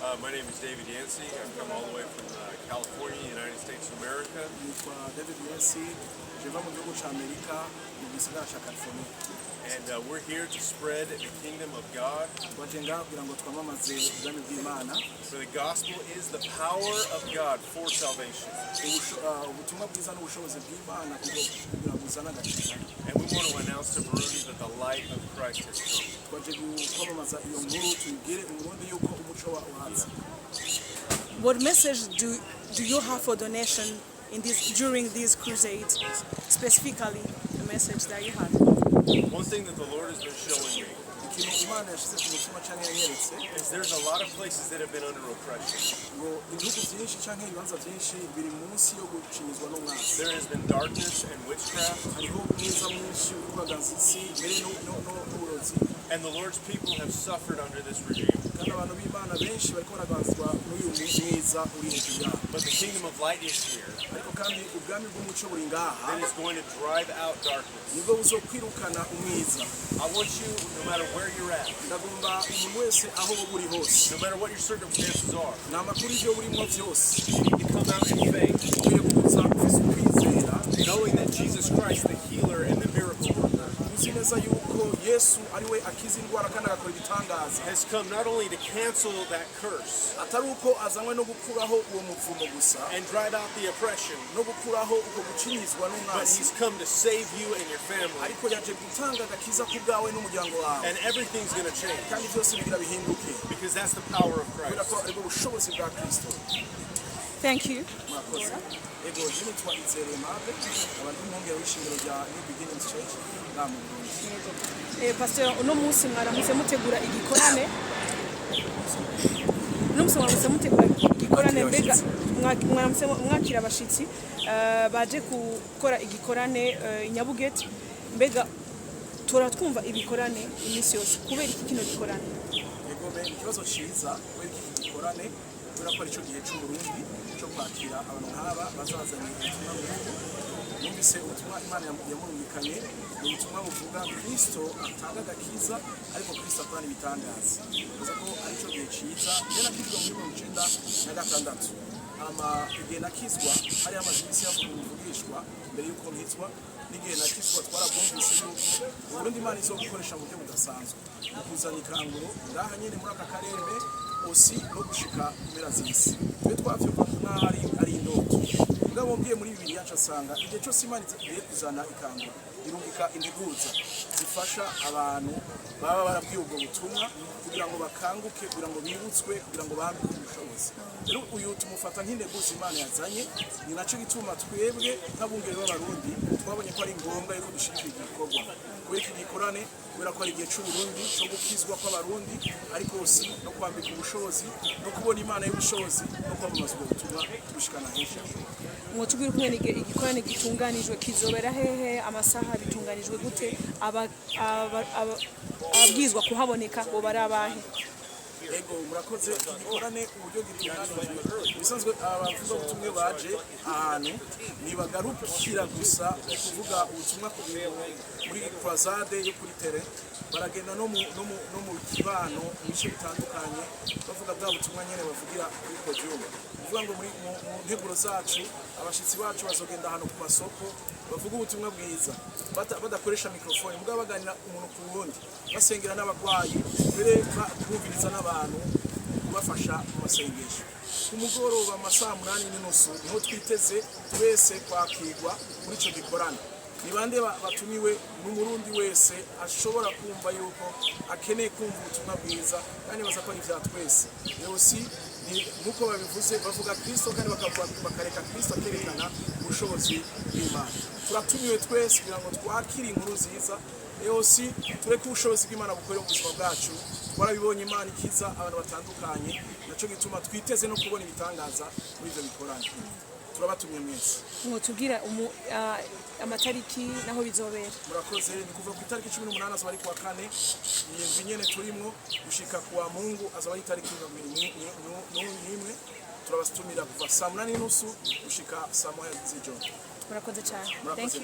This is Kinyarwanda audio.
My name is David Yancey. I've come all the way from California, United States of America. And we're here to spread the kingdom of God. For the gospel is the power of God for salvation. And we want to announce to Barundi that the light of Christ has come. What message do you have for the nation during these crusades? Specifically, the message that you had. One thing that the Lord has been showing me is there's a lot of places that have been under oppression. There has been darkness and witchcraft. And the Lord's people have suffered under this regime. But the kingdom of light is here. That is going to drive out darkness. I want you, no matter where you're at, no matter what your circumstances are, you need to come out in faith, knowing that Jesus Christ, the healer and the miracle worker, has come not only to cancel that curse and drive out the oppression, but he's come to save you and your family. And everything's going to change because that's the power of Christ. Thank you. Pastor, uno munsi mwaramutse mutegura igikorane. Mbega mwaramutse mwakira abashitsi baje gukora igikorane Nyabugete. Mbega twumva ibikorane iminsi yose kubera iki kino gikorane? Ikibazo ciza kubera iki gikorane kubera ko arico gihe cy'Uburundi cyo kwakira abantu nk'aba bazazanye ubutumwa bw'Imana. Numvise ubutumwa Imana yamurumikanye ubutumwa buvuga Kristo atanga agakiza ariko Kristo akora ibitangaza. Bivuze ko arico gihe ciza yera kizwa muri 1996. Igihe nakizwa hari amazimisi y'avugishwa mbere y'uko nkizwa n'igihe nakizwa twarabumvise yuko Burundi Imana izo gukoresha mu buryo budasanzwe kuzana ikanguro ngaha nyene muri aka karere osi no gushika kumera z'isi twe twavyumva nk'ari indoto ngabo mbiye muri Bibiliya cyasanga igihe cyose Imana igiye kuzana ikanguro irungika integuza zifasha abantu baba barabwiye ubwo butumwa kugira ngo bakanguke kugira ngo bibutswe kugira ngo bahambe ubushobozi. Rero uyu tumufata nk'integuza Imana yazanye ni naco gituma twebwe nk'abungere b'Abarundi twabonye ko ari ngombwa yuko dushikira igikorwa kubera iki gikorane kubera ko ari igihe cy'Uburundi cyo gukizwa kw'Abarundi ariko si no kwambika ubushobozi no kubona Imana y'ubushobozi no kwamamaza ubwo butumwa tubushikana henshi. Mwotubwira kumwe igikorane gitunganijwe kizobera hehe, amasaha bitunganijwe gute, ababwizwa kuhaboneka bo barabahe? Ego murakoze igikorane uburyo gitunganijwe bisanzwe abavugabutumwa baje ahantu nibagarukira gusa kuvuga ubutumwa muri croisade yo kuri terre baragenda no mu kibano mu bice bitandukanye bavuga bwa butumwa nyene bavugira kuri podium. Kuvuga ngo muri mu nteguro zacu abashitsi bacu bazogenda ahantu ku masoko bavuga ubutumwa bwiza badakoresha mikrofone mugabo baganira umuntu ku wundi basengera n'abagwayi mbere bumviriza n'abantu kubafasha mu masengesho. Ku mugoroba amasaha 8:30 niho twiteze twese kwakirwa muri ico gikorane. Ni bande batumiwe n'umurundi wese ashobora kumva yuko akeneye kumva ubutumwa bwiza kandi baza ko ivya twese. Rero si nuko babivuze bavuga Kristo kandi bakareka Kristo akerekana ubushobozi bw'Imana. Turatumiwe twese kugira ngo twakire inkuru nziza. Rero si tureke ubushobozi bw'Imana bukorera mu buzima bwacu. Twarabibonye Imana ikiza abantu batandukanye naco gituma twiteze no kubona ibitangaza muri ivyo bikorane. Turabatumye mwese. Mwotubwira amatariki naho bizobera? Murakoze ni kuva ku itariki 18 azaba ari kwa kane iyi nyene turimo gushika kwa Mungu azaba ari itariki 21 turabastumira kuva saa 8:30 gushika saa 1 z'ijoro. Murakoze cyane. Thank you.